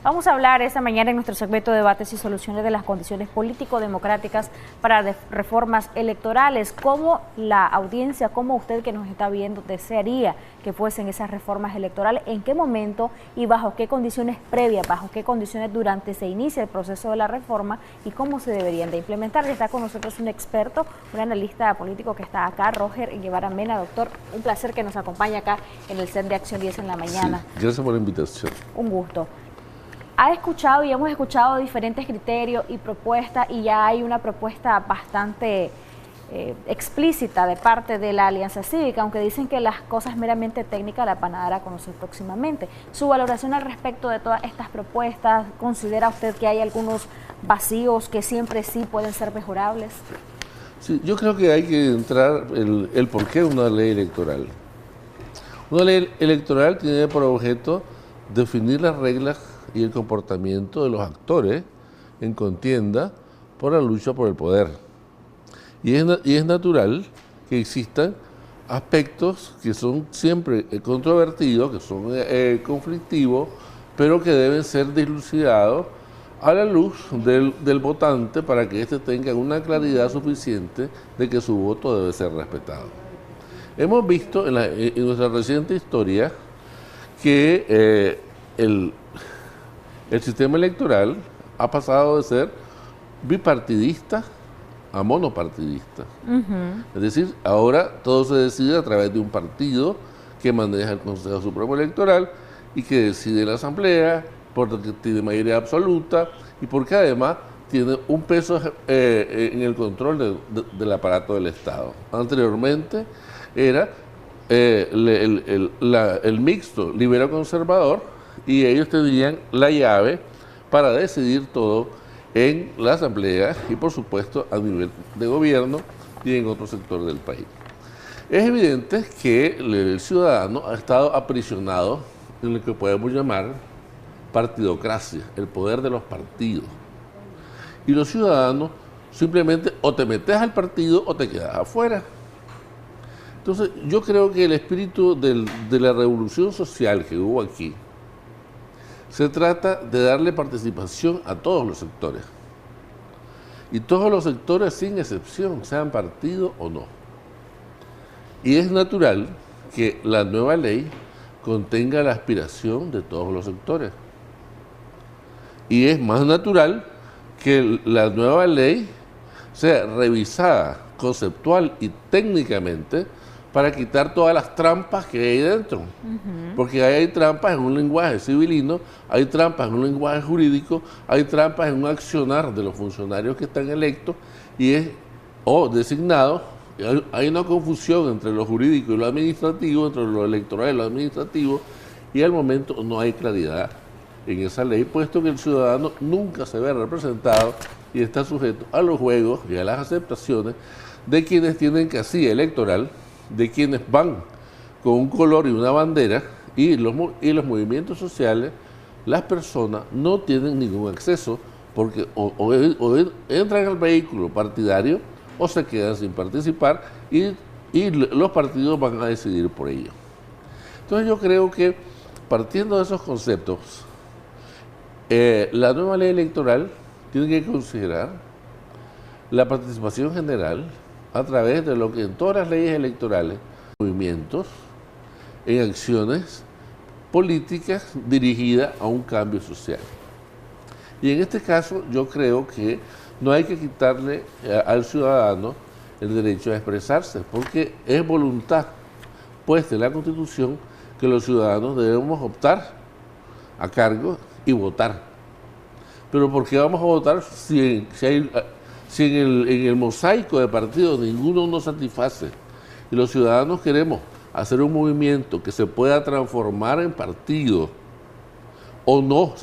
Vamos a hablar esta mañana en nuestro segmento de debates y soluciones de las condiciones político-democráticas para reformas electorales. ¿Cómo la audiencia, cómo usted que nos está viendo desearía que fuesen esas reformas electorales? ¿En qué momento y bajo qué condiciones previas, bajo qué condiciones durante se inicia el proceso de la reforma y cómo se deberían de implementar? Y está con nosotros un experto, un analista político que está acá, Roger Guevara Mena. Doctor, un placer que nos acompañe acá en el CEN de Acción 10 en la mañana. Sí, gracias por la invitación. Un gusto. Ha escuchado y hemos escuchado diferentes criterios y propuestas, y ya hay una propuesta bastante explícita de parte de la Alianza Cívica, aunque dicen que las cosas meramente técnicas las van a dar a conocer próximamente. Su valoración al respecto de todas estas propuestas, ¿considera usted que hay algunos vacíos que siempre sí pueden ser mejorables? Sí, yo creo que hay que entrar el porqué de una ley electoral. Una ley electoral tiene por objeto definir las reglas y el comportamiento de los actores en contienda por la lucha por el poder. Y es natural que existan aspectos que son siempre controvertidos, que son conflictivos, pero que deben ser dilucidados a la luz del votante para que éste tenga una claridad suficiente de que su voto debe ser respetado. Hemos visto en nuestra reciente historia que el sistema electoral ha pasado de ser bipartidista a monopartidista. Es decir, ahora todo se decide a través de un partido que maneja el Consejo Supremo Electoral y que decide la Asamblea porque tiene mayoría absoluta y porque además tiene un peso en el control del aparato del Estado. Anteriormente era el mixto libero-conservador, y ellos tenían la llave para decidir todo en la Asamblea y por supuesto a nivel de gobierno y en otro sector del país. Es evidente que el ciudadano ha estado aprisionado en lo que podemos llamar partidocracia, el poder de los partidos. Y los ciudadanos simplemente o te metes al partido o te quedas afuera. Entonces yo creo que el espíritu de la revolución social que hubo aquí se trata de darle participación a todos los sectores. Y todos los sectores sin excepción, sean partido o no. Y es natural que la nueva ley contenga la aspiración de todos los sectores. Y es más natural que la nueva ley sea revisada conceptual y técnicamente para quitar todas las trampas que hay dentro. Porque hay trampas en un lenguaje civilino, hay trampas en un lenguaje jurídico, hay trampas en un accionar de los funcionarios que están electos o designados. Hay una confusión entre lo jurídico y lo administrativo, entre lo electoral y lo administrativo, y al momento no hay claridad en esa ley, puesto que el ciudadano nunca se ve representado y está sujeto a los juegos y a las aceptaciones de quienes tienen casilla electoral, de quienes van con un color y una bandera, y los movimientos sociales, las personas no tienen ningún acceso porque o entran al vehículo partidario o se quedan sin participar y los partidos van a decidir por ello. Entonces yo creo que partiendo de esos conceptos, la nueva ley electoral tiene que considerar la participación general a través de lo que en todas las leyes electorales, movimientos en acciones políticas dirigidas a un cambio social. Y en este caso yo creo que no hay que quitarle al ciudadano el derecho a expresarse, porque es voluntad puesta en la Constitución que los ciudadanos debemos optar a cargo y votar. Pero ¿por qué vamos a votar si en el mosaico de partidos ninguno nos satisface? Y los ciudadanos queremos hacer un movimiento que se pueda transformar en partido o no,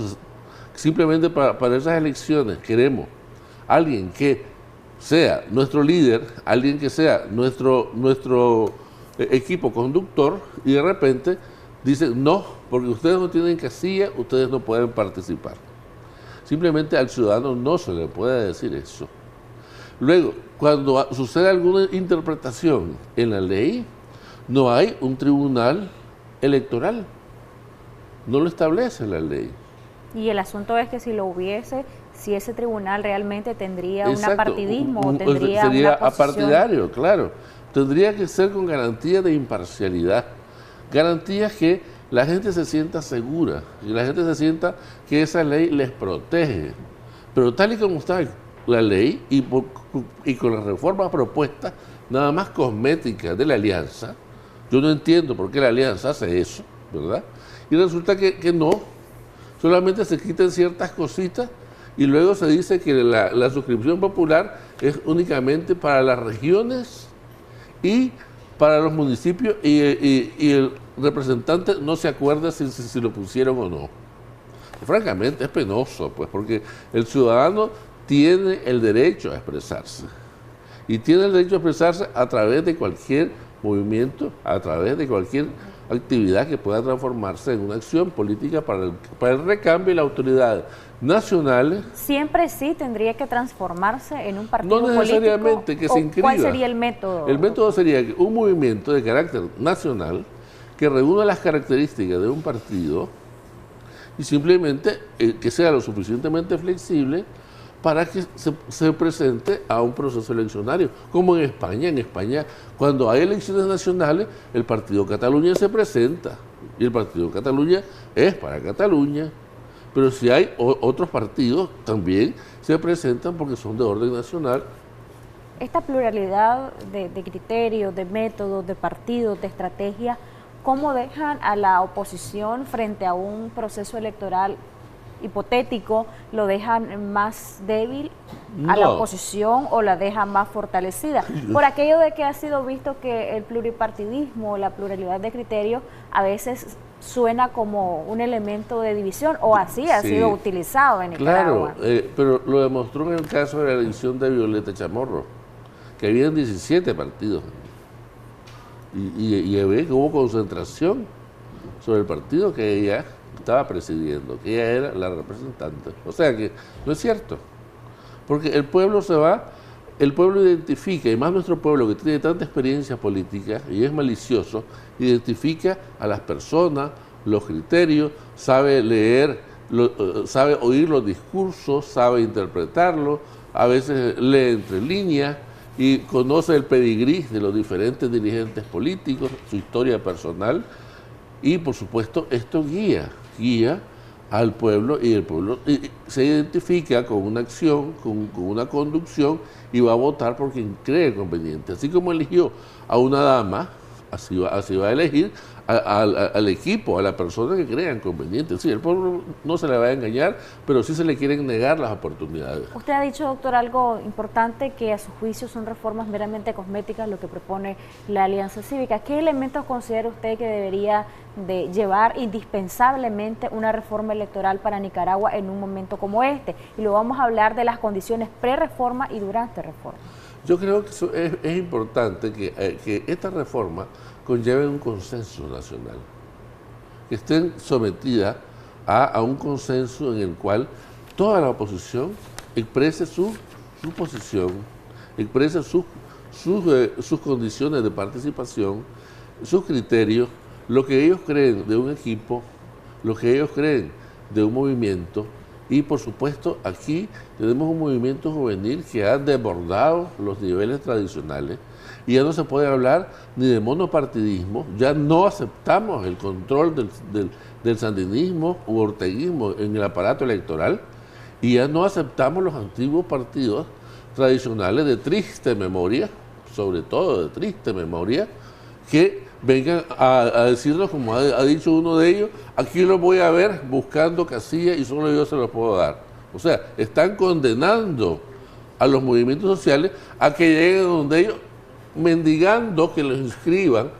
simplemente para esas elecciones queremos alguien que sea nuestro líder, alguien que sea nuestro equipo conductor, y de repente dicen no, porque ustedes no tienen casilla, ustedes no pueden participar. Simplemente al ciudadano no se le puede decir eso. Luego, cuando sucede alguna interpretación en la ley, no hay un tribunal electoral. No lo establece la ley. Y el asunto es que si lo hubiese, si ese tribunal realmente tendría un Exacto, apartidismo o tendría sería una posición apartidario, claro. Tendría que ser con garantía de imparcialidad, garantías que la gente se sienta segura y la gente se sienta que esa ley les protege. Pero tal y como está la ley y con las reformas propuestas, nada más cosméticas de la alianza, yo no entiendo por qué la alianza hace eso, ¿verdad? Y resulta que no, solamente se quitan ciertas cositas y luego se dice que la suscripción popular es únicamente para las regiones y para los municipios y el representante no se acuerda si lo pusieron o no. Francamente es penoso, pues, porque el ciudadano tiene el derecho a expresarse y tiene el derecho a expresarse a través de cualquier movimiento, a través de cualquier actividad que pueda transformarse en una acción política para el recambio y la autoridad nacionales. Siempre sí tendría que transformarse en un partido político. No necesariamente que se inscriba. ¿Cuál sería el método? El método sería que un movimiento de carácter nacional que reúna las características de un partido y simplemente que sea lo suficientemente flexible para que se presente a un proceso eleccionario, como en España. En España, cuando hay elecciones nacionales, el Partido Cataluña se presenta, y el Partido Cataluña es para Cataluña, pero si hay otros partidos, también se presentan porque son de orden nacional. Esta pluralidad de criterios, de métodos, de partidos, de estrategias, ¿cómo dejan a la oposición frente a un proceso electoral hipotético? ¿Lo dejan más débil a la oposición o la dejan más fortalecida? Por aquello de que ha sido visto que el pluripartidismo, la pluralidad de criterios, a veces suena como un elemento de división, o así ha sido utilizado en Nicaragua. Claro, pero lo demostró en el caso de la elección de Violeta Chamorro, que habían 17 partidos. Y ve que hubo concentración sobre el partido que ella estaba presidiendo, que ella era la representante. O sea que no es cierto, porque el pueblo se va, el pueblo identifica, y más nuestro pueblo que tiene tanta experiencia política y es malicioso, identifica a las personas, los criterios, sabe leer, sabe oír los discursos, sabe interpretarlos, a veces lee entre líneas, y conoce el pedigrí de los diferentes dirigentes políticos, su historia personal, y por supuesto esto guía al pueblo, y el pueblo se identifica con una acción, con una conducción, y va a votar por quien cree conveniente. Así como eligió a una dama, así va a elegir al equipo, a la persona que crean conveniente. Sí, el pueblo no se le va a engañar, pero sí se le quieren negar las oportunidades. Usted ha dicho, doctor, algo importante, que a su juicio son reformas meramente cosméticas lo que propone la Alianza Cívica. ¿Qué elementos considera usted que debería de llevar indispensablemente una reforma electoral para Nicaragua en un momento como este? Y luego vamos a hablar de las condiciones pre-reforma y durante reforma. Yo creo que eso es importante que esta reforma conlleve un consenso nacional, que estén sometidas a un consenso en el cual toda la oposición exprese su posición, exprese sus condiciones de participación, sus criterios, lo que ellos creen de un equipo, lo que ellos creen de un movimiento. Y por supuesto aquí tenemos un movimiento juvenil que ha desbordado los niveles tradicionales y ya no se puede hablar ni de monopartidismo, ya no aceptamos el control del sandinismo u orteguismo en el aparato electoral, y ya no aceptamos los antiguos partidos tradicionales de triste memoria, sobre todo de triste memoria, que vengan a decirnos, como ha dicho uno de ellos, aquí los voy a ver buscando casillas y solo yo se los puedo dar. O sea, están condenando a los movimientos sociales a que lleguen donde ellos, mendigando que los inscriban,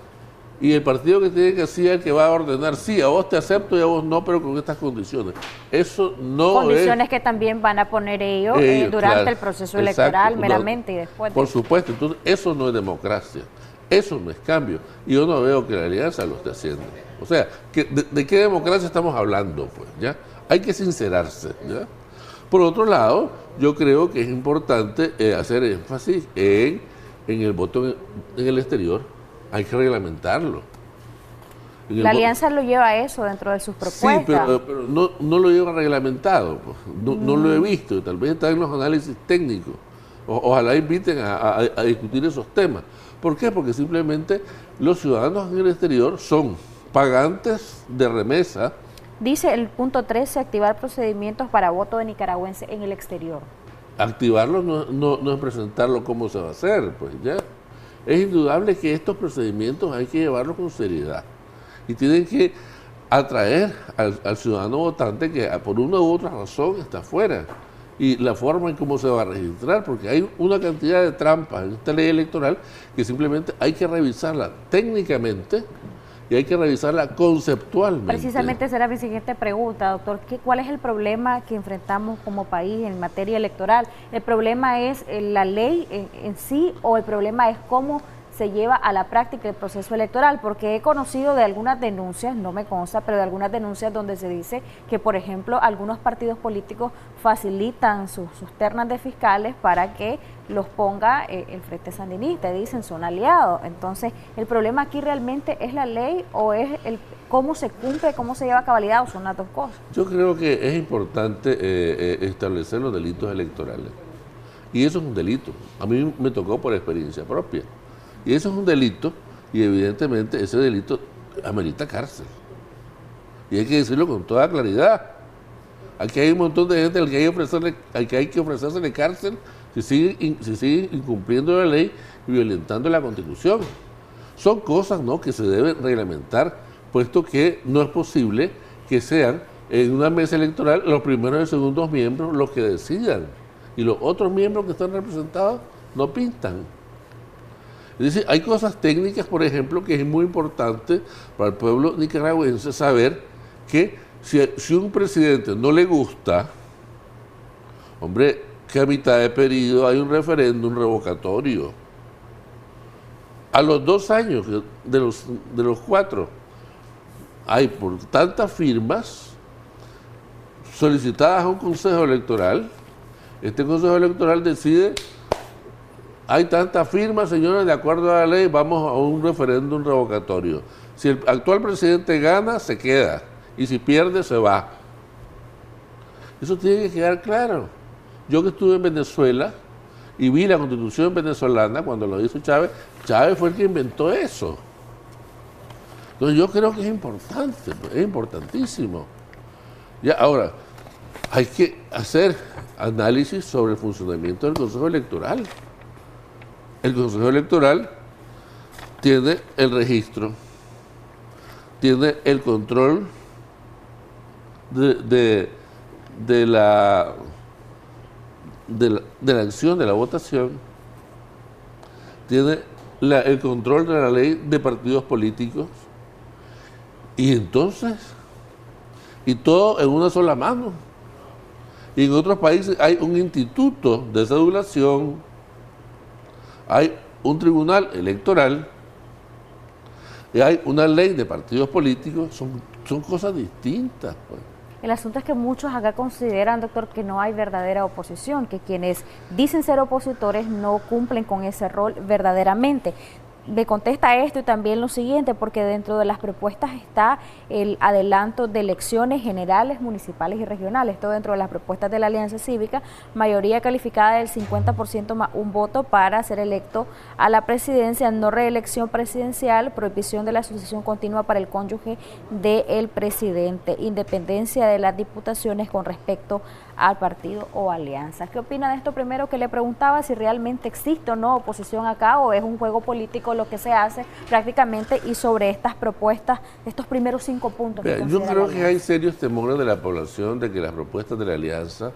y el partido que tiene que ser el que va a ordenar, sí, a vos te acepto y a vos no, pero con estas condiciones. Eso no condiciones que también van a poner ellos durante el proceso electoral, meramente, y después. Por supuesto, entonces eso no es democracia. Eso no es cambio. Y yo no veo que la Alianza lo esté haciendo. O sea, ¿de qué democracia estamos hablando? Pues, ¿ya? Hay que sincerarse, ¿ya? Por otro lado, yo creo que es importante hacer énfasis en el voto en el exterior. Hay que reglamentarlo. La alianza lo lleva a eso dentro de sus propuestas. Sí, pero no lo lleva reglamentado, pues. No lo he visto, tal vez está en los análisis técnicos. Ojalá inviten a discutir esos temas. ¿Por qué? Porque simplemente los ciudadanos en el exterior son pagantes de remesa. Dice el punto 13, activar procedimientos para voto de nicaragüenses en el exterior. Activarlo no es presentarlo como se va a hacer, pues ya. Es indudable que estos procedimientos hay que llevarlos con seriedad y tienen que atraer al ciudadano votante que por una u otra razón está fuera, y la forma en cómo se va a registrar, porque hay una cantidad de trampas en esta ley electoral que simplemente hay que revisarla técnicamente y hay que revisarla conceptualmente. Precisamente será mi siguiente pregunta, doctor. ¿Cuál es el problema que enfrentamos como país en materia electoral? ¿El problema es la ley en sí o el problema es cómo se lleva a la práctica el proceso electoral? Porque he conocido de algunas denuncias, no me consta, pero de algunas denuncias donde se dice que, por ejemplo, algunos partidos políticos facilitan sus ternas de fiscales para que los ponga el Frente Sandinista, dicen son aliados. Entonces, ¿el problema aquí realmente es la ley o es cómo se cumple, cómo se lleva a cabalidad, o son las dos cosas? Yo creo que es importante establecer los delitos electorales, y eso es un delito. A mí me tocó por experiencia propia. Y eso es un delito, y evidentemente ese delito amerita cárcel. Y hay que decirlo con toda claridad. Aquí hay un montón de gente al que hay que ofrecerle cárcel si sigue incumpliendo la ley y violentando la Constitución. Son cosas, ¿no?, que se deben reglamentar, puesto que no es posible que sean en una mesa electoral los primeros y segundos miembros los que decidan, y los otros miembros que están representados no pintan. Es decir, hay cosas técnicas, por ejemplo, que es muy importante para el pueblo nicaragüense saber que si un presidente no le gusta, hombre, que a mitad de periodo hay un referéndum revocatorio. A los 2 años de los 4 hay por tantas firmas solicitadas a un consejo electoral. Este consejo electoral decide: hay tantas firmas, señores, de acuerdo a la ley, vamos a un referéndum revocatorio. Si el actual presidente gana, se queda, y si pierde, se va. Eso tiene que quedar claro. Yo que estuve en Venezuela y vi la Constitución venezolana cuando lo hizo Chávez, Chávez fue el que inventó eso. Entonces yo creo que es importante, es importantísimo. Ya, ahora, hay que hacer análisis sobre el funcionamiento del Consejo Electoral. El Consejo Electoral tiene el registro, tiene el control de la acción de la votación, tiene el control de la ley de partidos políticos, y entonces, y todo en una sola mano. Y en otros países hay un instituto de cedulación, hay un tribunal electoral y hay una ley de partidos políticos. Son cosas distintas, pues. El asunto es que muchos acá consideran, doctor, que no hay verdadera oposición, que quienes dicen ser opositores no cumplen con ese rol verdaderamente. Me contesta esto y también lo siguiente, porque dentro de las propuestas está el adelanto de elecciones generales, municipales y regionales, todo dentro de las propuestas de la Alianza Cívica, mayoría calificada del 50% más un voto para ser electo a la presidencia, no reelección presidencial, prohibición de la asociación continua para el cónyuge del presidente, independencia de las diputaciones con respecto al partido o alianza. ¿Qué opina de esto? Primero, que le preguntaba si realmente existe o no oposición acá, o es un juego político lo que se hace prácticamente, y sobre estas propuestas, estos primeros 5 puntos. Yo creo que hay serios temores de la población de que las propuestas de la alianza,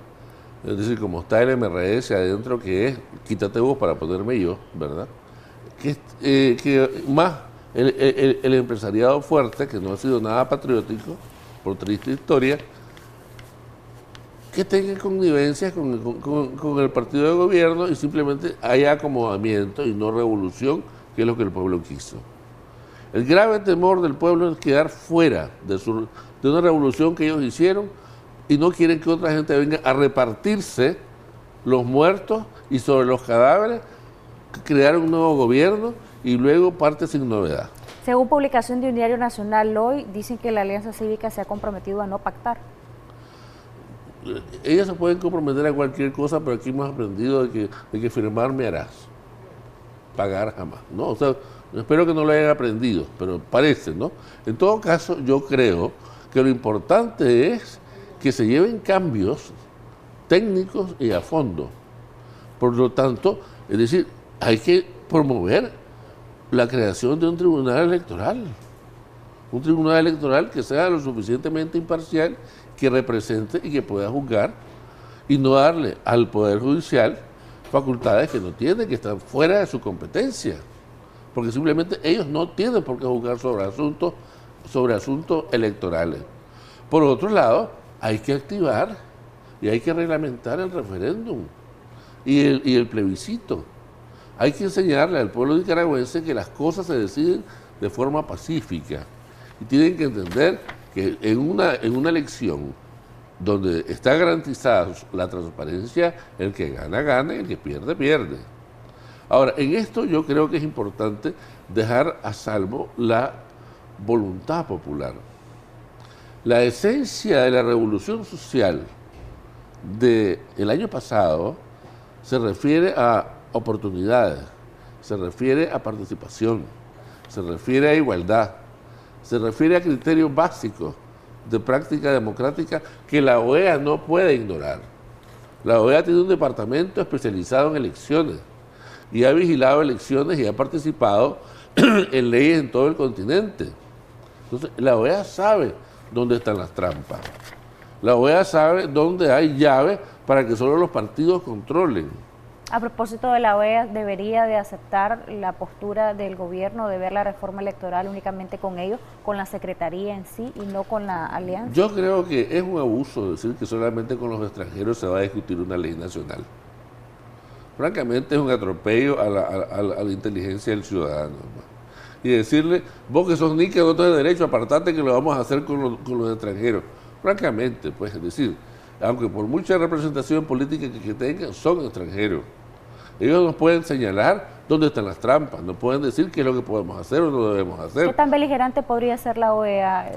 es decir, como está el MRS adentro, que es quítate vos para ponerme yo, ¿verdad? Que más el empresariado fuerte, que no ha sido nada patriótico, por triste historia, que tenga connivencias con el partido de gobierno y simplemente haya acomodamiento y no revolución, que es lo que el pueblo quiso. El grave temor del pueblo es quedar fuera de una revolución que ellos hicieron, y no quieren que otra gente venga a repartirse los muertos y sobre los cadáveres crear un nuevo gobierno y luego parte sin novedad. Según publicación de un diario nacional hoy, dicen que la Alianza Cívica se ha comprometido a no pactar. Ellas se pueden comprometer a cualquier cosa, pero aquí hemos aprendido de que firmar me harás, pagar jamás, ¿no? O sea, espero que no lo hayan aprendido, pero parece, ¿no? En todo caso, yo creo que lo importante es que se lleven cambios técnicos y a fondo. Por lo tanto, es decir, hay que promover la creación de un tribunal electoral que sea lo suficientemente imparcial, que represente y que pueda juzgar, y no darle al Poder Judicial facultades que no tiene, que están fuera de su competencia, porque simplemente ellos no tienen por qué juzgar sobre asuntos electorales. Por otro lado, hay que activar y hay que reglamentar el referéndum y el plebiscito. Hay que enseñarle al pueblo nicaragüense que las cosas se deciden de forma pacífica y tienen que entender que en una elección donde está garantizada la transparencia, el que gana, gana y el que pierde, pierde. Ahora, en esto yo creo que es importante dejar a salvo la voluntad popular. La esencia de la revolución social del año pasado se refiere a oportunidades, se refiere a participación, se refiere a igualdad, se refiere a criterios básicos de práctica democrática que la OEA no puede ignorar. La OEA tiene un departamento especializado en elecciones y ha vigilado elecciones y ha participado en leyes en todo el continente. Entonces, la OEA sabe dónde están las trampas. La OEA sabe dónde hay llave para que solo los partidos controlen. A propósito de la OEA, ¿debería de aceptar la postura del gobierno de ver la reforma electoral únicamente con ellos, con la Secretaría en sí y no con la Alianza? Yo creo que es un abuso decir que solamente con los extranjeros se va a discutir una ley nacional. Francamente es un atropello a la inteligencia del ciudadano. Y decirle, vos que sos nica no tenés derecho, apartate que lo vamos a hacer con los extranjeros. Francamente, pues, es decir, aunque por mucha representación política que tengan, son extranjeros. Ellos nos pueden señalar dónde están las trampas, nos pueden decir qué es lo que podemos hacer o no debemos hacer. ¿Qué tan beligerante podría ser la OEA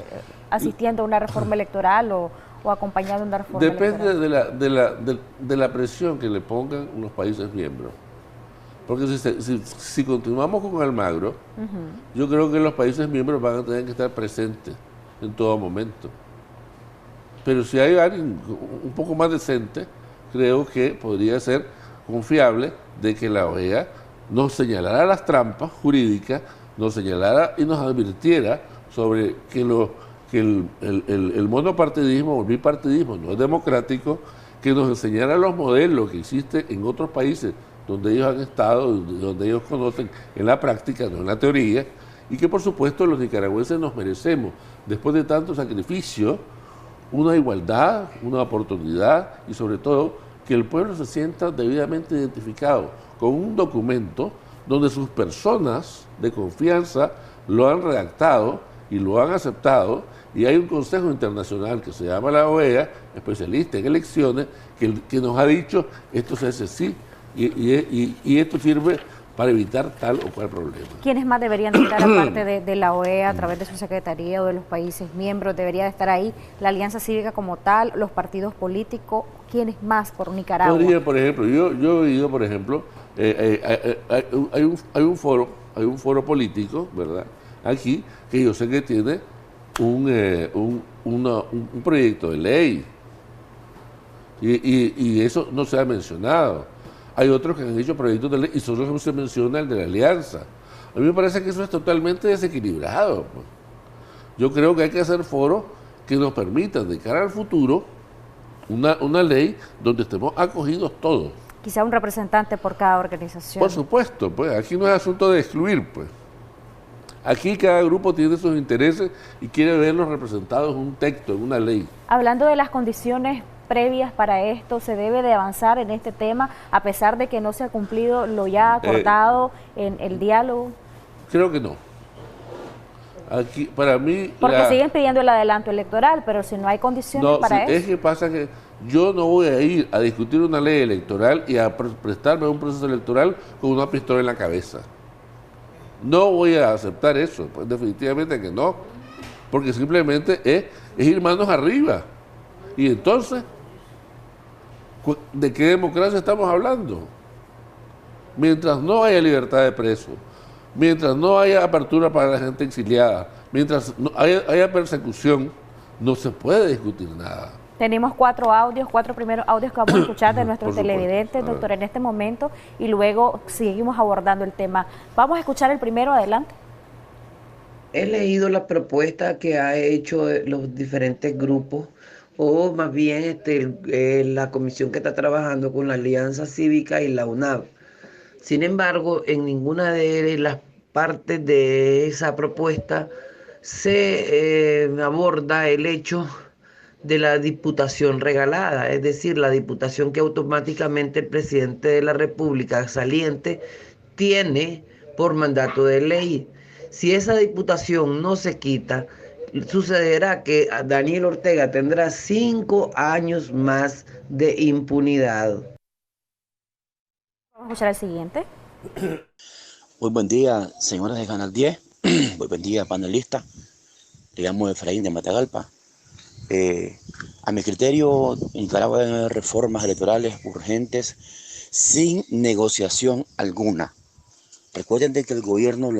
asistiendo a una reforma electoral o acompañando una reforma electoral? Depende de la presión que le pongan los países miembros. Porque si continuamos con Almagro, yo creo que los países miembros van a tener que estar presentes en todo momento. Pero si hay alguien un poco más decente, creo que podría ser confiable de que la OEA nos señalara las trampas jurídicas, nos señalara y nos advirtiera sobre que el monopartidismo o el bipartidismo no es democrático, que nos enseñara los modelos que existen en otros países donde ellos han estado, donde ellos conocen en la práctica, no en la teoría, y que por supuesto los nicaragüenses nos merecemos, después de tanto sacrificio, una igualdad, una oportunidad y sobre todo que el pueblo se sienta debidamente identificado con un documento donde sus personas de confianza lo han redactado y lo han aceptado, y hay un consejo internacional que se llama la OEA, especialista en elecciones, que nos ha dicho esto se hace así y esto sirve para evitar tal o cual problema. ¿Quiénes más deberían estar aparte de la OEA a través de su secretaría o de los países miembros? ¿Debería de estar ahí la Alianza Cívica como tal, los partidos políticos? ¿Quiénes más por Nicaragua? Podría, por ejemplo, yo he oído, por ejemplo, hay un foro político, ¿verdad? Aquí, que yo sé que tiene un proyecto de ley y eso no se ha mencionado. Hay otros que han hecho proyectos de ley y solo se menciona el de la Alianza. A mí me parece que eso es totalmente desequilibrado. Pues. Yo creo que hay que hacer foros que nos permitan, de cara al futuro, una ley donde estemos acogidos todos. Quizá un representante por cada organización. Por supuesto, pues aquí no es asunto de excluir, pues. Aquí cada grupo tiene sus intereses y quiere verlos representados en un texto, en una ley. Hablando de las condiciones previas para esto, ¿se debe de avanzar en este tema a pesar de que no se ha cumplido lo ya acordado en el diálogo? Creo que no. Aquí, para mí... Porque siguen pidiendo el adelanto electoral, pero si no hay condiciones para eso... Es que pasa que yo no voy a ir a discutir una ley electoral y a prestarme a un proceso electoral con una pistola en la cabeza. No voy a aceptar eso, pues definitivamente que no, porque simplemente es ir manos arriba. Y entonces, ¿de qué democracia estamos hablando? Mientras no haya libertad de presos, mientras no haya apertura para la gente exiliada, mientras no haya persecución, no se puede discutir nada. Tenemos cuatro primeros audios que vamos a escuchar de nuestros televidentes, doctor, en este momento, y luego seguimos abordando el tema. Vamos a escuchar el primero, adelante. He leído la propuesta que ha hecho los diferentes grupos, o más bien la comisión que está trabajando con la Alianza Cívica y la UNAV. Sin embargo, en ninguna de las partes de esa propuesta se aborda el hecho de la diputación regalada, es decir, la diputación que automáticamente el presidente de la República saliente tiene por mandato de ley. Si esa diputación no se quita, sucederá que Daniel Ortega tendrá 5 años más de impunidad. Vamos a escuchar el siguiente. Muy buen día, señoras de Canal 10. Muy buen día, panelista. Le llamo Efraín de Matagalpa. A mi criterio, Nicaragua debe haber reformas electorales urgentes sin negociación alguna. Recuerden de que el gobierno,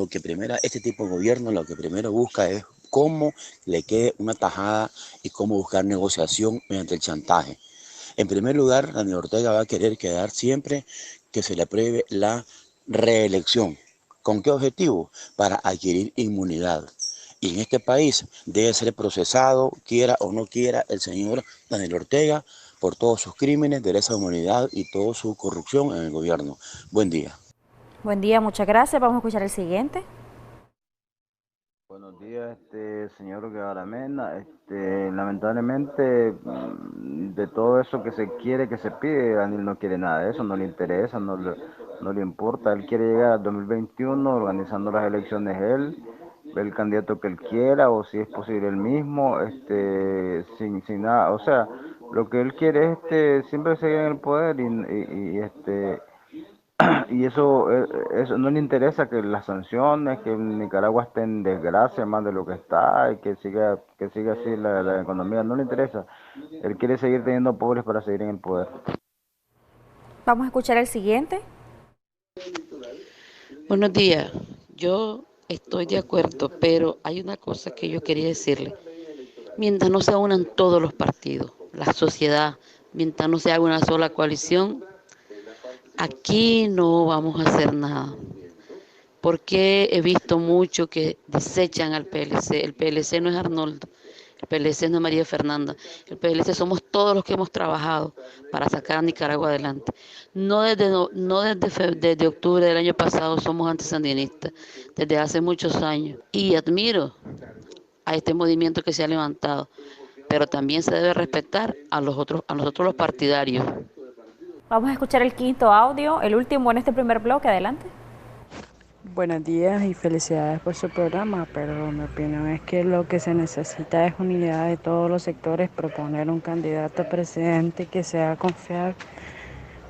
este tipo de gobierno, lo que primero busca es cómo le quede una tajada y cómo buscar negociación mediante el chantaje. En primer lugar, Daniel Ortega va a querer quedar siempre que se le apruebe la reelección. ¿Con qué objetivo? Para adquirir inmunidad. Y en este país debe ser procesado, quiera o no quiera, el señor Daniel Ortega por todos sus crímenes de lesa humanidad y toda su corrupción en el gobierno. Buen día. Buen día, muchas gracias. Vamos a escuchar el siguiente. Buenos días, señor Guevara Mena. Lamentablemente, de todo eso que se quiere, que se pide, Daniel no quiere nada de eso, no le interesa, no le importa. Él quiere llegar al 2021 organizando las elecciones él, el candidato que él quiera, o si es posible él mismo, sin nada. O sea, lo que él quiere es siempre seguir en el poder y eso no le interesa, que las sanciones, que Nicaragua esté en desgracia más de lo que está, y que siga así la economía, no le interesa. Él quiere seguir teniendo pobres para seguir en el poder. Vamos a escuchar el siguiente. Buenos días, yo estoy de acuerdo, pero hay una cosa que yo quería decirle. Mientras no se unan todos los partidos, la sociedad, mientras no se haga una sola coalición, aquí no vamos a hacer nada, porque he visto mucho que desechan al PLC. El PLC no es Arnoldo, el PLC no es María Fernanda, el PLC somos todos los que hemos trabajado para sacar a Nicaragua adelante. No desde octubre del año pasado somos antisandinistas, desde hace muchos años, y admiro a este movimiento que se ha levantado, pero también se debe respetar a nosotros los partidarios. Vamos a escuchar el quinto audio, el último en este primer bloque, adelante. Buenos días y felicidades por su programa, pero mi opinión es que lo que se necesita es unidad de todos los sectores, proponer un candidato a presidente que sea confiable,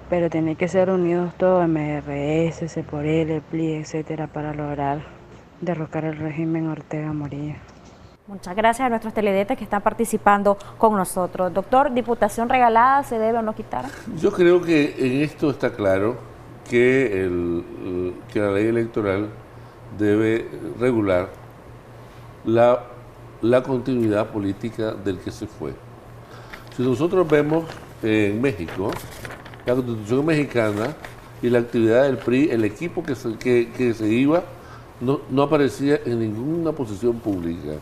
pero tiene que ser unidos todos, MRS, C por L, el PLI, etcétera, para lograr derrocar el régimen Ortega Murillo. Muchas gracias a nuestros televidentes que están participando con nosotros. Doctor, ¿diputación regalada se debe o no quitar? Yo creo que en esto está claro que la ley electoral debe regular la continuidad política del que se fue. Si nosotros vemos en México, la Constitución mexicana y la actividad del PRI, el equipo que se iba no aparecía en ninguna posición pública,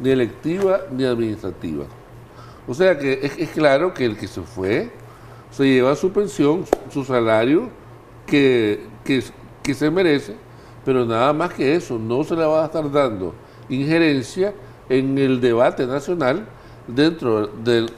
ni electiva ni administrativa. O sea que es claro que el que se fue se lleva su pensión, su salario que se merece, pero nada más que eso, no se le va a estar dando injerencia en el debate nacional dentro de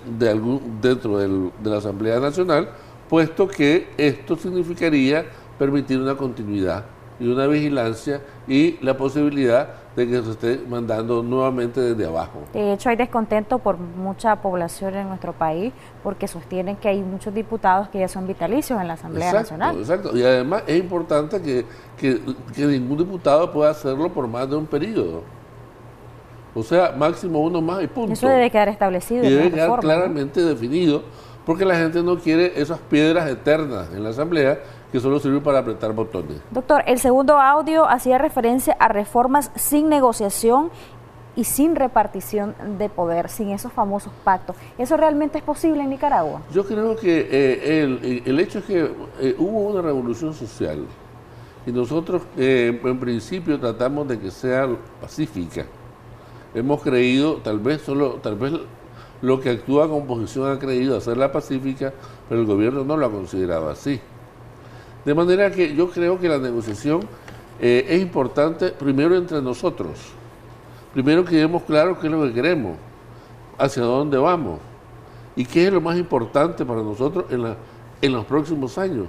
la Asamblea Nacional, puesto que esto significaría permitir una continuidad y una vigilancia y la posibilidad de que se esté mandando nuevamente desde abajo. De hecho, hay descontento por mucha población en nuestro país porque sostienen que hay muchos diputados que ya son vitalicios en la Asamblea Nacional. Exacto, y además es importante que ningún diputado pueda hacerlo por más de un periodo. O sea, máximo uno más y punto. Eso debe quedar establecido. Y debe quedar claramente definido, porque la gente no quiere esas piedras eternas en la Asamblea que solo sirven para apretar botones. Doctor, el segundo audio hacía referencia a reformas sin negociación y sin repartición de poder, sin esos famosos pactos. ¿Eso realmente es posible en Nicaragua? Yo creo que el hecho es que hubo una revolución social y nosotros en principio tratamos de que sea pacífica. Hemos creído, tal vez lo que actúa con oposición ha creído hacerla pacífica, pero el gobierno no lo ha considerado así. De manera que yo creo que la negociación es importante primero entre nosotros. Primero que quedemos claro qué es lo que queremos, hacia dónde vamos y qué es lo más importante para nosotros en los próximos años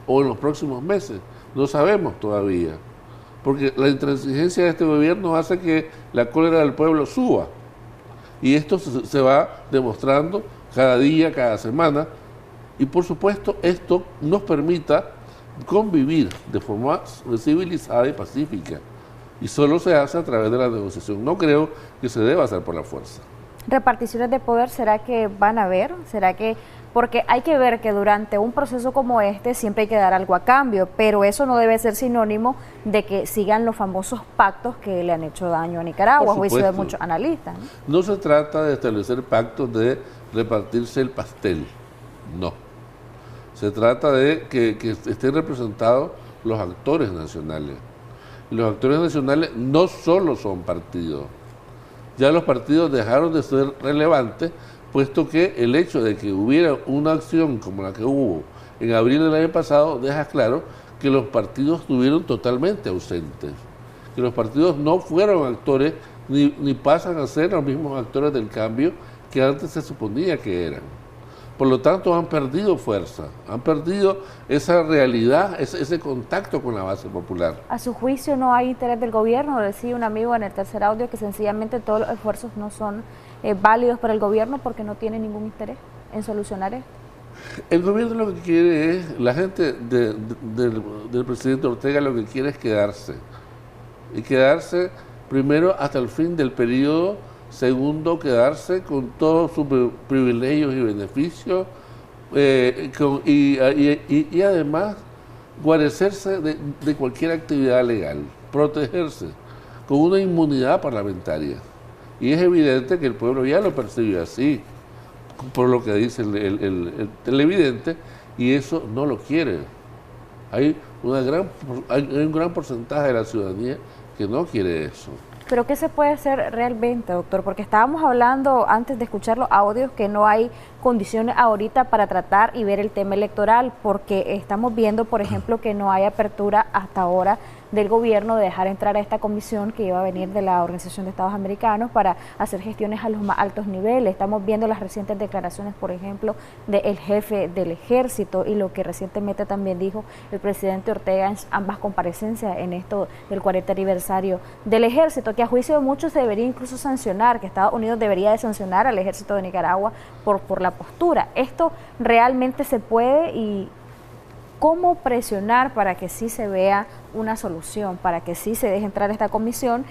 o en los próximos meses. No sabemos todavía, porque la intransigencia de este gobierno hace que la cólera del pueblo suba. Y esto se va demostrando cada día, cada semana. Y por supuesto esto nos permita convivir de forma civilizada y pacífica. Y solo se hace a través de la negociación. No creo que se deba hacer por la fuerza. ¿Reparticiones de poder será que van a haber? ¿Será que...? Porque hay que ver que durante un proceso como este siempre hay que dar algo a cambio, pero eso no debe ser sinónimo de que sigan los famosos pactos que le han hecho daño a Nicaragua, a juicio de muchos analistas. No se trata de establecer pactos de repartirse el pastel, no. Se trata de que estén representados los actores nacionales. Y los actores nacionales no solo son partidos. Ya los partidos dejaron de ser relevantes, puesto que el hecho de que hubiera una acción como la que hubo en abril del año pasado deja claro que los partidos estuvieron totalmente ausentes, que los partidos no fueron actores ni pasan a ser los mismos actores del cambio que antes se suponía que eran. Por lo tanto, han perdido fuerza, han perdido esa realidad, ese contacto con la base popular. A su juicio, ¿no hay interés del gobierno? Decía un amigo en el tercer audio que sencillamente todos los esfuerzos no son válidos para el gobierno porque no tiene ningún interés en solucionar esto. El gobierno lo que quiere es, la gente del presidente Ortega lo que quiere es quedarse. Y quedarse primero hasta el fin del periodo, segundo quedarse con todos sus privilegios y beneficios y además guarecerse de cualquier actividad legal, protegerse con una inmunidad parlamentaria. Y es evidente que el pueblo ya lo percibe así, por lo que dice el televidente, y eso no lo quiere. Hay un gran porcentaje de la ciudadanía que no quiere eso. ¿Pero qué se puede hacer realmente, doctor? Porque estábamos hablando antes de escuchar los audios que no hay condiciones ahorita para tratar y ver el tema electoral, porque estamos viendo, por ejemplo, que no hay apertura hasta ahora del gobierno de dejar entrar a esta comisión que iba a venir de la Organización de Estados Americanos para hacer gestiones a los más altos niveles. Estamos viendo las recientes declaraciones, por ejemplo, del jefe del ejército y lo que recientemente también dijo el presidente Ortega en ambas comparecencias en esto del 40 aniversario del ejército, que a juicio de muchos se debería incluso sancionar, que Estados Unidos debería de sancionar al ejército de Nicaragua por la postura. ¿Esto realmente se puede y cómo presionar para que sí se vea una solución, para que sí se deje entrar esta comisión?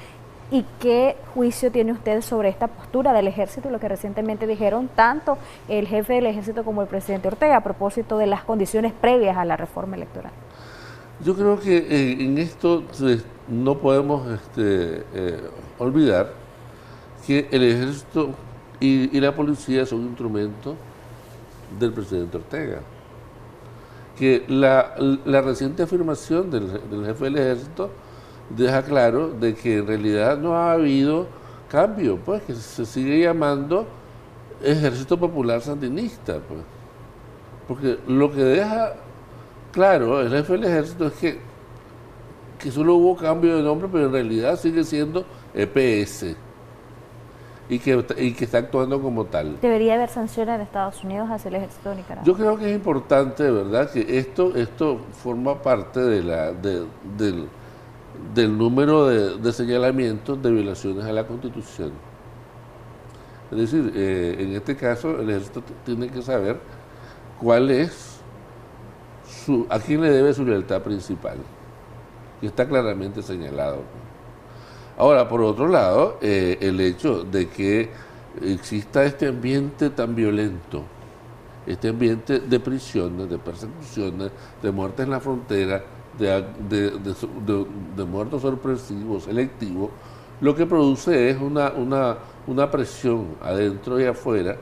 ¿Y qué juicio tiene usted sobre esta postura del ejército y lo que recientemente dijeron tanto el jefe del ejército como el presidente Ortega a propósito de las condiciones previas a la reforma electoral? Yo creo que en esto no podemos olvidar que el ejército y la policía son instrumentos del presidente Ortega. Que la reciente afirmación del jefe del ejército deja claro de que en realidad no ha habido cambio, pues que se sigue llamando Ejército Popular Sandinista, pues. Porque lo que deja claro el jefe del ejército es que solo hubo cambio de nombre, pero en realidad sigue siendo EPS. y que está actuando como tal. ¿Debería haber sanciones de Estados Unidos hacia el ejército de Nicaragua? Yo creo que es importante, de verdad, que esto forma parte del número de señalamientos de violaciones a la Constitución. Es decir, en este caso el ejército tiene que saber cuál es a quién le debe su lealtad principal, y está claramente señalado. Ahora, por otro lado, el hecho de que exista este ambiente tan violento, este ambiente de prisiones, de persecuciones, de muertes en la frontera, de muertos sorpresivos, selectivos, lo que produce es una presión adentro y afuera,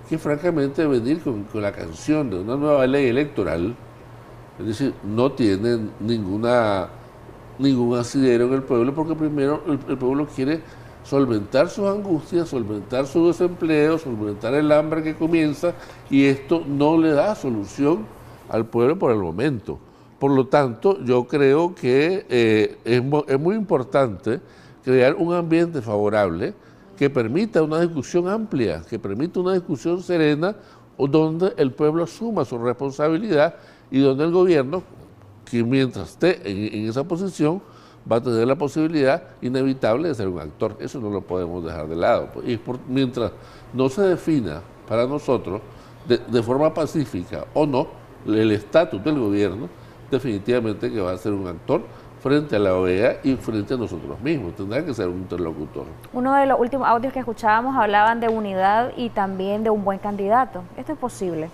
que francamente venir con la canción de una nueva ley electoral, es decir, no tiene ningún asidero en el pueblo, porque primero el pueblo quiere solventar sus angustias, solventar su desempleo, solventar el hambre que comienza, y esto no le da solución al pueblo por el momento. Por lo tanto, yo creo que es muy importante crear un ambiente favorable que permita una discusión amplia, que permita una discusión serena, donde el pueblo asuma su responsabilidad y donde el gobierno, que mientras esté en esa posición, va a tener la posibilidad inevitable de ser un actor. Eso no lo podemos dejar de lado. Y mientras no se defina para nosotros, de forma pacífica o no, el estatus del gobierno, definitivamente que va a ser un actor frente a la OEA y frente a nosotros mismos. Tendrá que ser un interlocutor. Uno de los últimos audios que escuchábamos hablaban de unidad y también de un buen candidato. ¿Esto es posible?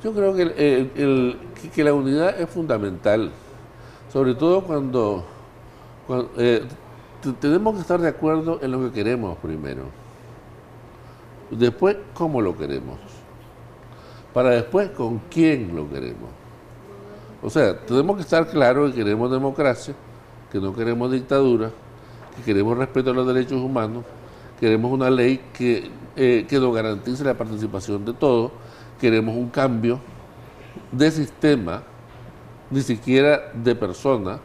Yo creo que la unidad es fundamental, sobre todo cuando tenemos que estar de acuerdo en lo que queremos primero. Después, cómo lo queremos. Para después, con quién lo queremos. O sea, tenemos que estar claros que queremos democracia, que no queremos dictadura, que queremos respeto a los derechos humanos, queremos una ley que nos garantice la participación de todos, queremos un cambio de sistema, ni siquiera de persona,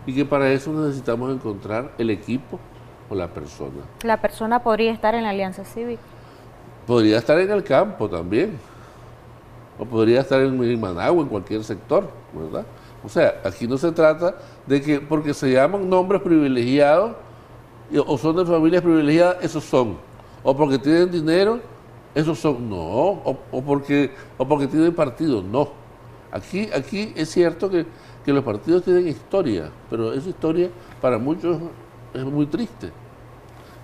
y que para eso necesitamos encontrar el equipo o la persona. ¿La persona podría estar en la Alianza Cívica? Podría estar en el campo también, o podría estar en Managua, en cualquier sector, ¿verdad? O sea, aquí no se trata de que porque se llaman nombres privilegiados o son de familias privilegiadas, esos son. O porque tienen dinero, esos son. No. O porque tienen partido, no. Aquí es cierto que los partidos tienen historia, pero esa historia para muchos es muy triste.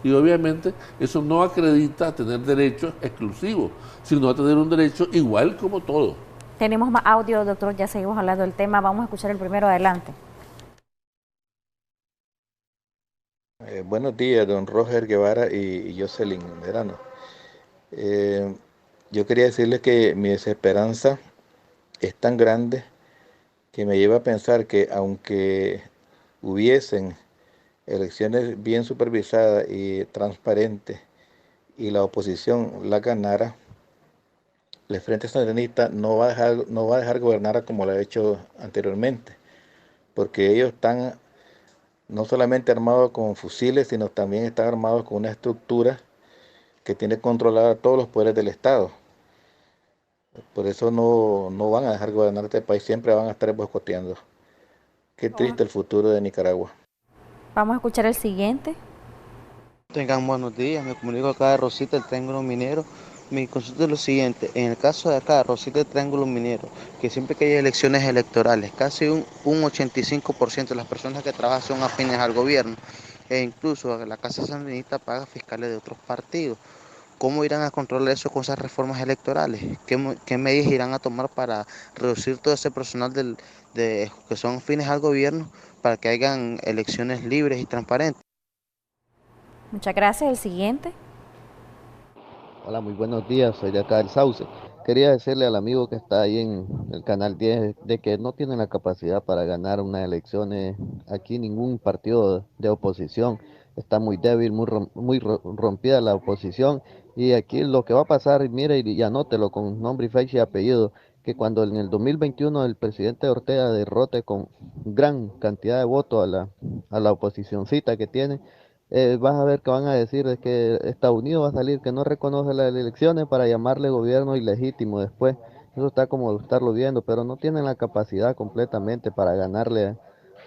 Y obviamente eso no acredita tener derechos exclusivos, sino a tener un derecho igual como todos. Tenemos más audio, doctor, ya seguimos hablando del tema. Vamos a escuchar el primero, adelante. Buenos días, don Roger Guevara y Jocelyn Verano. Yo quería decirles que mi desesperanza es tan grande que me lleva a pensar que aunque hubiesen elecciones bien supervisadas y transparentes y la oposición la ganara, el Frente Sandinista no va a dejar gobernar como lo ha hecho anteriormente, porque ellos están no solamente armados con fusiles, sino también están armados con una estructura que tiene controlada todos los poderes del Estado. Por eso no van a dejar gobernar este país, siempre van a estar boicoteando. Qué triste el futuro de Nicaragua. Vamos a escuchar el siguiente. Tengan buenos días, me comunico acá de Rosita, el Triángulo Minero. Mi consulta es lo siguiente, en el caso de acá, Rosita, el Triángulo Minero, que siempre que hay elecciones electorales, casi un 85% de las personas que trabajan son afines al gobierno, e incluso la Casa Sandinista paga fiscales de otros partidos. ¿Cómo irán a controlar eso con esas reformas electorales? ¿Qué medidas irán a tomar para reducir todo ese personal que son afines al gobierno para que hayan elecciones libres y transparentes? Muchas gracias. El siguiente. Hola, muy buenos días, soy de acá del Sauce. Quería decirle al amigo que está ahí en el canal 10 de que no tienen la capacidad para ganar unas elecciones. Aquí ningún partido de oposición está muy débil, muy rompida la oposición. Y aquí lo que va a pasar, mire y anótelo con nombre y fecha y apellido, que cuando en el 2021 el presidente Ortega derrote con gran cantidad de votos a la oposicioncita que tiene, vas a ver que van a decir es que Estados Unidos va a salir que no reconoce las elecciones para llamarle gobierno ilegítimo después. Eso está como estarlo viendo, pero no tienen la capacidad completamente para ganarle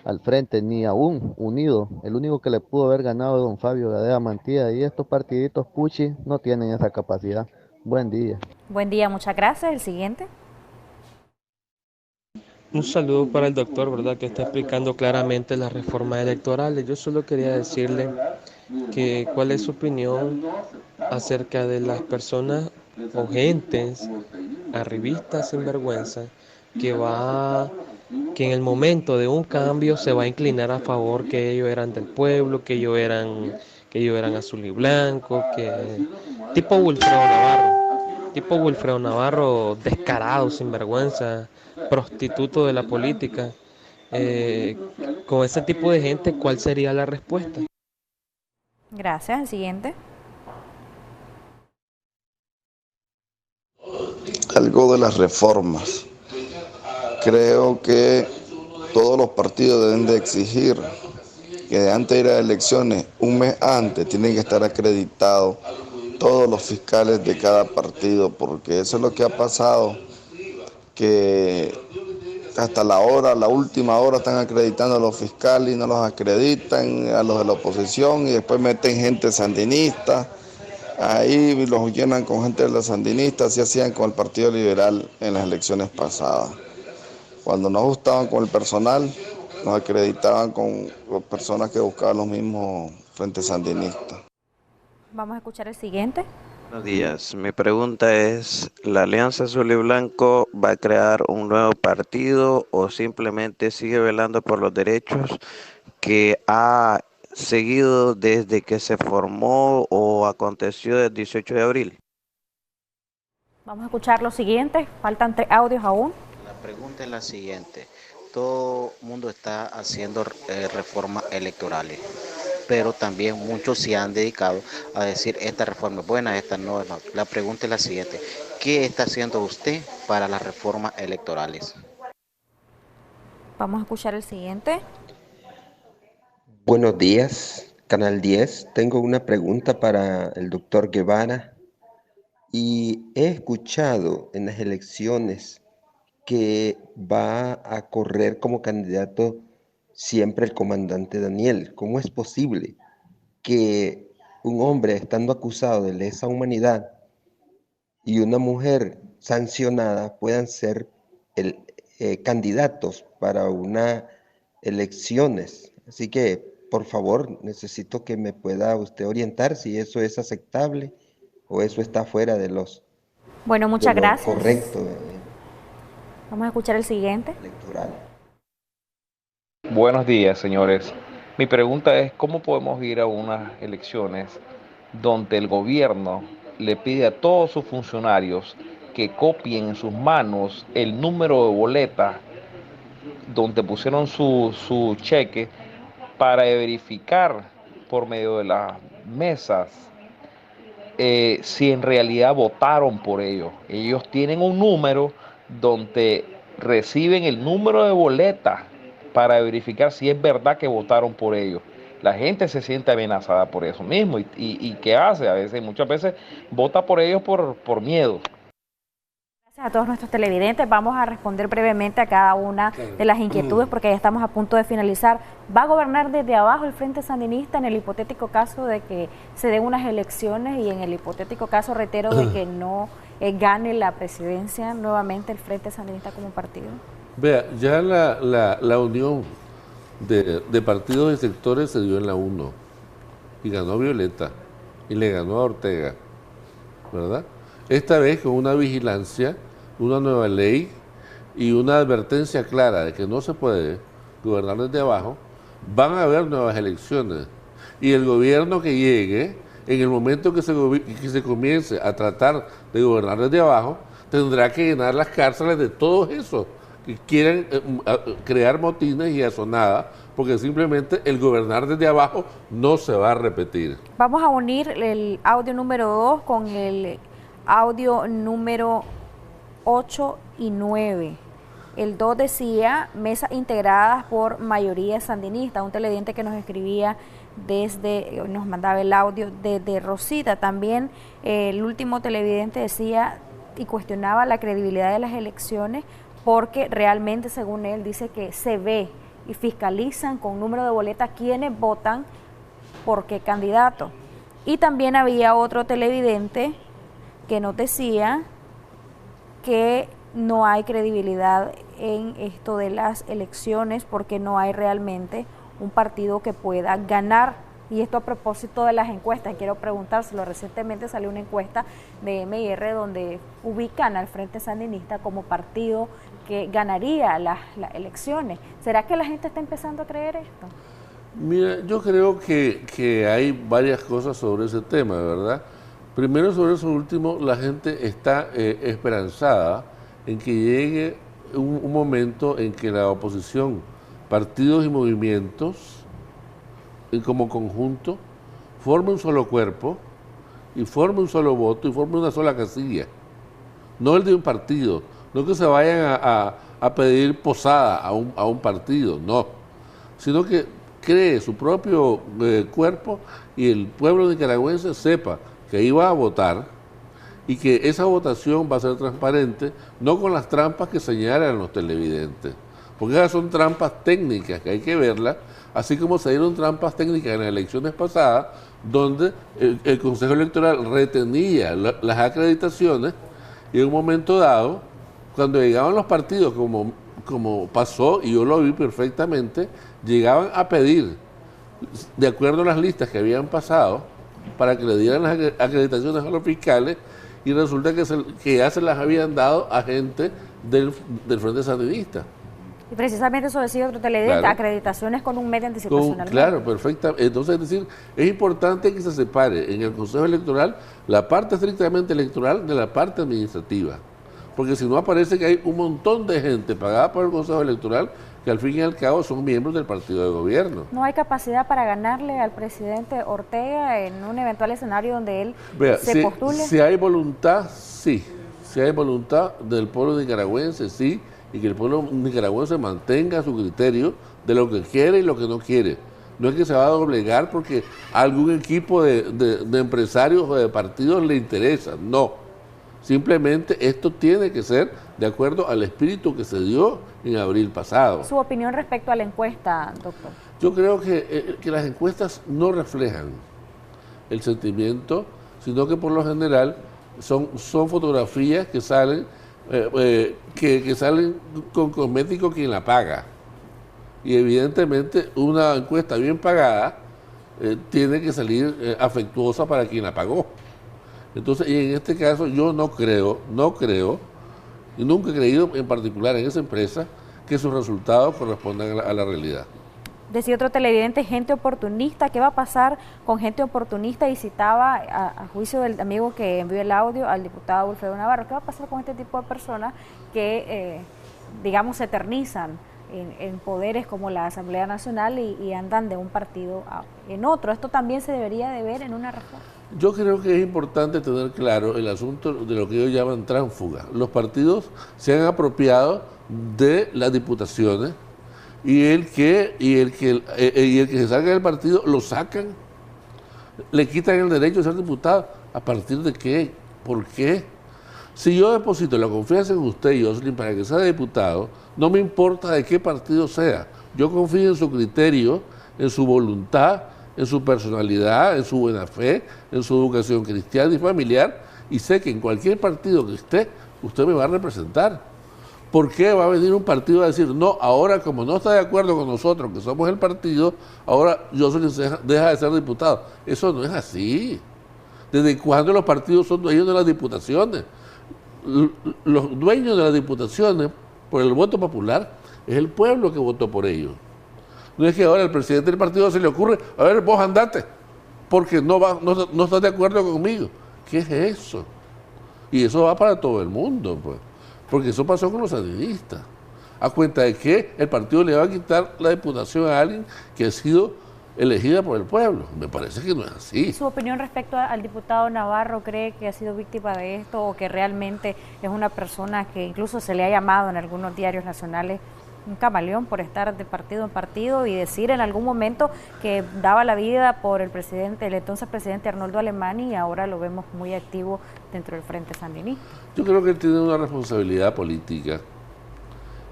al frente, ni aún unido. El único que le pudo haber ganado es don Fabio Gadea Mantilla, y estos partiditos puchi no tienen esa capacidad. Buen día. Buen día, muchas gracias. El siguiente. Un saludo para el doctor, ¿verdad?, que está explicando claramente las reformas electorales. Yo solo quería decirle que cuál es su opinión acerca de las personas o gentes arribistas sin vergüenza que en el momento de un cambio se va a inclinar a favor que ellos eran del pueblo, que ellos eran azul y blanco, que tipo Wilfredo Navarro descarado, sin vergüenza, prostituto de la política. Con ese tipo de gente, ¿cuál sería la respuesta? Gracias. El siguiente. Algo de las reformas. Creo que todos los partidos deben de exigir que antes de ir a elecciones, un mes antes, tienen que estar acreditados todos los fiscales de cada partido, porque eso es lo que ha pasado, que hasta la última hora están acreditando a los fiscales y no los acreditan, a los de la oposición, y después meten gente sandinista, ahí los llenan con gente de la sandinista, así hacían con el Partido Liberal en las elecciones pasadas. Cuando no ajustaban con el personal, nos acreditaban con personas que buscaban los mismos frentes sandinistas. Vamos a escuchar el siguiente. Buenos días. Mi pregunta es, ¿la Alianza Azul y Blanco va a crear un nuevo partido o simplemente sigue velando por los derechos que ha seguido desde que se formó o aconteció el 18 de abril? Vamos a escuchar lo siguiente. Faltan 3 audios aún. La pregunta es la siguiente. Todo el mundo está haciendo reformas electorales, pero también muchos se han dedicado a decir esta reforma es buena, esta no es. La pregunta es la siguiente. ¿Qué está haciendo usted para las reformas electorales? Vamos a escuchar el siguiente. Buenos días, Canal 10. Tengo una pregunta para el doctor Guevara. Y he escuchado en las elecciones que va a correr como candidato siempre el comandante Daniel. ¿Cómo es posible que un hombre estando acusado de lesa humanidad y una mujer sancionada puedan ser candidatos para unas elecciones? Así que, por favor, necesito que me pueda usted orientar si eso es aceptable o eso está fuera de los... Bueno, muchas gracias. Correcto. Vamos a escuchar el siguiente. Electoral. Buenos días, señores. Mi pregunta es, ¿cómo podemos ir a unas elecciones donde el gobierno le pide a todos sus funcionarios que copien en sus manos el número de boleta donde pusieron su cheque para verificar por medio de las mesas si en realidad votaron por ellos? Ellos tienen un número donde reciben el número de boleta para verificar si es verdad que votaron por ellos. La gente se siente amenazada por eso mismo y ¿qué hace? Muchas veces vota por ellos por miedo. Gracias a todos nuestros televidentes. Vamos a responder brevemente a cada una de las inquietudes porque ya estamos a punto de finalizar. ¿Va a gobernar desde abajo el Frente Sandinista en el hipotético caso de que se den unas elecciones y en el hipotético caso, reitero, de que no gane la presidencia nuevamente el Frente Sandinista como partido? Vea, ya la unión de partidos y sectores se dio en la 1 y ganó Violeta y le ganó a Ortega, ¿verdad? Esta vez con una vigilancia, una nueva ley y una advertencia clara de que no se puede gobernar desde abajo, van a haber nuevas elecciones y el gobierno que llegue, en el momento que se comience a tratar de gobernar desde abajo, tendrá que llenar las cárceles de todos esos que quieren crear motines y azonadas, porque simplemente el gobernar desde abajo no se va a repetir. Vamos a unir el audio número 2 con el audio número 8 y 9. El 2 decía mesas integradas por mayoría sandinista, un televidente que nos escribía nos mandaba el audio de Rosita. También el último televidente decía y cuestionaba la credibilidad de las elecciones porque realmente, según él, dice que se ve y fiscalizan con número de boletas quienes votan por qué candidato. Y también había otro televidente que nos decía que no hay credibilidad en esto de las elecciones porque no hay realmente un partido que pueda ganar. Y esto a propósito de las encuestas, quiero preguntárselo, recientemente salió una encuesta de MIR donde ubican al Frente Sandinista como partido que ganaría las elecciones. ¿Será que la gente está empezando a creer esto? Mira, yo creo que hay varias cosas sobre ese tema, ¿verdad? Primero, sobre eso último, la gente está esperanzada en que llegue un momento en que la oposición, partidos y movimientos, como conjunto, forme un solo cuerpo y forme un solo voto y forme una sola casilla. No el de un partido, no que se vayan a pedir posada a un partido, no, sino que cree su propio cuerpo y el pueblo nicaragüense sepa que iba a votar y que esa votación va a ser transparente, no con las trampas que señalan los televidentes, porque esas son trampas técnicas que hay que verlas, así como se dieron trampas técnicas en las elecciones pasadas, donde el Consejo Electoral retenía las acreditaciones y en un momento dado, cuando llegaban los partidos, como pasó, y yo lo vi perfectamente, llegaban a pedir, de acuerdo a las listas que habían pasado, para que le dieran las acreditaciones a los fiscales, y resulta que ya se las habían dado a gente del Frente Sandinista. Y precisamente eso decía otro televidente, claro, acreditaciones con un mes de anticipación. Claro, perfecto. Entonces, es decir, es importante que se separe en el Consejo Electoral la parte estrictamente electoral de la parte administrativa. Porque si no, aparece que hay un montón de gente pagada por el Consejo Electoral que al fin y al cabo son miembros del partido de gobierno. ¿No hay capacidad para ganarle al presidente Ortega en un eventual escenario donde él se postule? Si hay voluntad, sí. Si hay voluntad del pueblo nicaragüense, sí. Y que el pueblo nicaragüense mantenga su criterio de lo que quiere y lo que no quiere. No es que se va a doblegar porque algún equipo de empresarios o de partidos le interesa, no. Simplemente esto tiene que ser de acuerdo al espíritu que se dio en abril pasado. ¿Su opinión respecto a la encuesta, doctor? Yo creo que las encuestas no reflejan el sentimiento, sino que por lo general son fotografías que salen que salen con cosmético quien la paga. Y evidentemente una encuesta bien pagada tiene que salir afectuosa para quien la pagó. Entonces, y en este caso yo no creo, y nunca he creído en particular en esa empresa, que sus resultados correspondan a la realidad. Decía otro televidente, gente oportunista, ¿qué va a pasar con gente oportunista? Y citaba, a juicio del amigo que envió el audio, al diputado Wilfredo Navarro, ¿qué va a pasar con este tipo de personas que, digamos, se eternizan en poderes como la Asamblea Nacional y andan de un partido en otro? Esto también se debería de ver en una reforma. Yo creo que es importante tener claro el asunto de lo que ellos llaman tránsfuga. Los partidos se han apropiado de las diputaciones, y el que se salga del partido lo sacan, le quitan el derecho de ser diputado. ¿A partir de qué? ¿Por qué? Si yo deposito la confianza en usted, Jocelyn, para que sea diputado, no me importa de qué partido sea. Yo confío en su criterio, en su voluntad, en su personalidad, en su buena fe, en su educación cristiana y familiar, y sé que en cualquier partido que esté, usted me va a representar. ¿Por qué va a venir un partido a decir, no, ahora como no está de acuerdo con nosotros, que somos el partido, ahora Jocelyn deja de ser diputado? Eso no es así. ¿Desde cuándo los partidos son dueños de las diputaciones? Los dueños de las diputaciones, por el voto popular, es el pueblo que votó por ellos. No es que ahora el presidente del partido se le ocurre, a ver, vos andate, porque no estás de acuerdo conmigo. ¿Qué es eso? Y eso va para todo el mundo, pues. Porque eso pasó con los sandinistas. A cuenta de que el partido le va a quitar la diputación a alguien que ha sido elegida por el pueblo. Me parece que no es así. ¿Su opinión respecto al diputado Navarro? ¿Cree que ha sido víctima de esto o que realmente es una persona que incluso se le ha llamado en algunos diarios nacionales un camaleón por estar de partido en partido y decir en algún momento que daba la vida por el entonces presidente Arnoldo Alemany, y ahora lo vemos muy activo dentro del Frente Sandinista. Yo creo que él tiene una responsabilidad política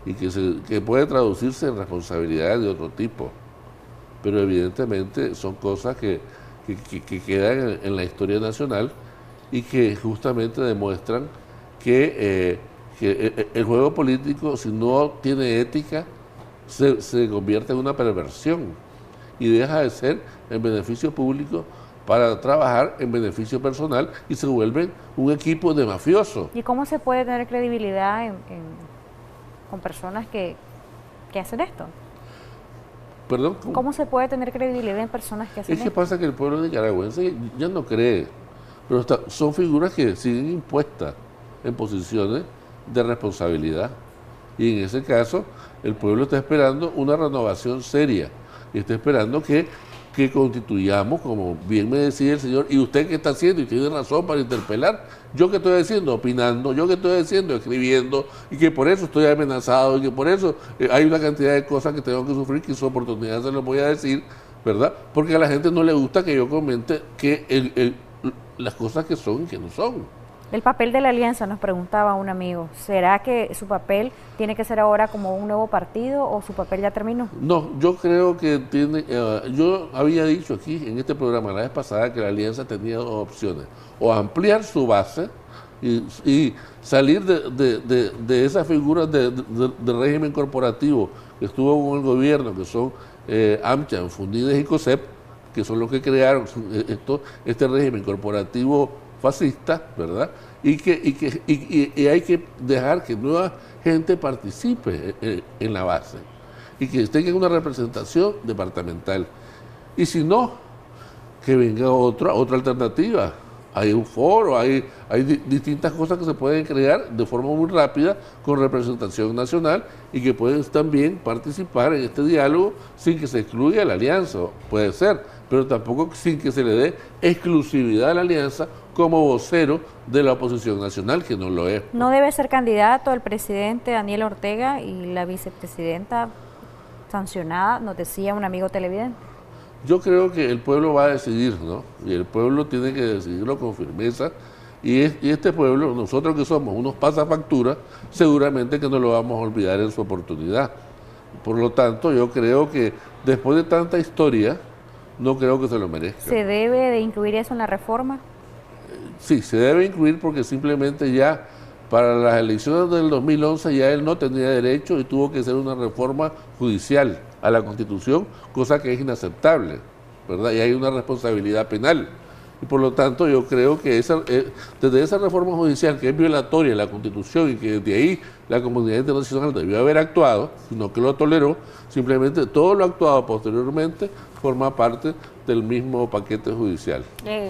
y que puede traducirse en responsabilidades de otro tipo, pero evidentemente son cosas que quedan en la historia nacional y que justamente demuestran que el juego político, si no tiene ética, se convierte en una perversión y deja de ser en beneficio público para trabajar en beneficio personal y se vuelve un equipo de mafiosos. ¿Y cómo se puede tener credibilidad con personas que hacen esto? ¿Perdón? ¿Cómo se puede tener credibilidad en personas que hacen esto? Es que pasa que el pueblo nicaragüense ya no cree, pero son figuras que siguen impuestas en posiciones de responsabilidad. Y en ese caso, el pueblo está esperando una renovación seria y está esperando que constituyamos, como bien me decía el señor, ¿y usted qué está haciendo? Y tiene razón para interpelar. ¿Yo qué estoy haciendo? Opinando. ¿Yo qué estoy haciendo? Escribiendo. Y que por eso estoy amenazado y que por eso hay una cantidad de cosas que tengo que sufrir, que su oportunidad se lo voy a decir, ¿verdad? Porque a la gente no le gusta que yo comente que las cosas que son y que no son. El papel de la alianza, nos preguntaba un amigo, ¿será que su papel tiene que ser ahora como un nuevo partido o su papel ya terminó? No, yo creo que tiene, yo había dicho aquí en este programa la vez pasada que la alianza tenía dos opciones, o ampliar su base y salir de esas figuras de régimen corporativo que estuvo con el gobierno, que son AmCham, Fundides y COSEP, que son los que crearon este régimen corporativo fascista, ¿verdad? Y hay que dejar que nueva gente participe en la base y que tenga una representación departamental. Y si no, que venga otra alternativa. Hay un foro, hay distintas cosas que se pueden crear de forma muy rápida con representación nacional y que pueden también participar en este diálogo sin que se excluya la alianza, puede ser, pero tampoco sin que se le dé exclusividad a la alianza como vocero de la oposición nacional, que no lo es. ¿No debe ser candidato el presidente Daniel Ortega y la vicepresidenta sancionada, nos decía un amigo televidente? Yo creo que el pueblo va a decidir, ¿no? Y el pueblo tiene que decidirlo con firmeza. Y este pueblo, nosotros que somos unos pasafacturas, seguramente que no lo vamos a olvidar en su oportunidad. Por lo tanto, yo creo que después de tanta historia, no creo que se lo merezca. ¿Se debe de incluir eso en la reforma? Sí, se debe incluir porque simplemente ya para las elecciones del 2011 ya él no tenía derecho y tuvo que hacer una reforma judicial a la Constitución, cosa que es inaceptable, ¿verdad? Y hay una responsabilidad penal. Y por lo tanto yo creo que desde esa reforma judicial que es violatoria de la Constitución y que desde ahí la comunidad internacional debió haber actuado, sino que lo toleró, simplemente todo lo actuado posteriormente forma parte del mismo paquete judicial.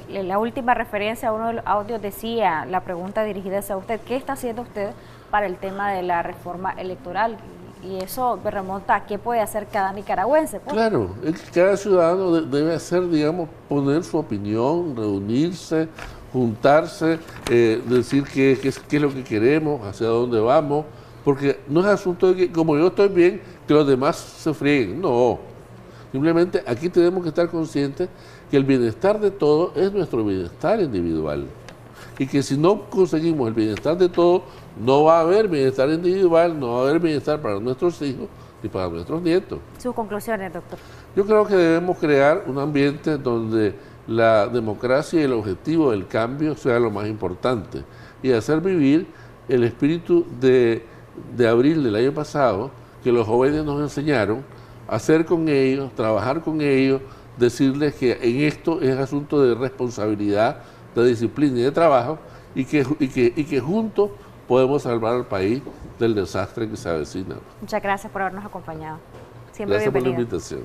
La última referencia a uno de los audios decía, la pregunta dirigida hacia usted, ¿qué está haciendo usted para el tema de la reforma electoral? Y eso me remonta a qué puede hacer cada nicaragüense. Pues. Claro, cada ciudadano debe hacer, digamos, poner su opinión, reunirse, juntarse, decir qué es lo que queremos, hacia dónde vamos, porque no es asunto de que, como yo estoy bien, que los demás se frieguen, no. Simplemente aquí tenemos que estar conscientes que el bienestar de todos es nuestro bienestar individual. Y que si no conseguimos el bienestar de todos, no va a haber bienestar individual, no va a haber bienestar para nuestros hijos ni para nuestros nietos. Sus conclusiones, doctor. Yo creo que debemos crear un ambiente donde la democracia y el objetivo del cambio sea lo más importante y hacer vivir el espíritu de abril del año pasado que los jóvenes nos enseñaron, hacer con ellos, trabajar con ellos, decirles que en esto es asunto de responsabilidad, de disciplina y de trabajo y que juntos podemos salvar al país del desastre que se avecina. Muchas gracias por habernos acompañado. Siempre gracias bienvenido. por la invitación.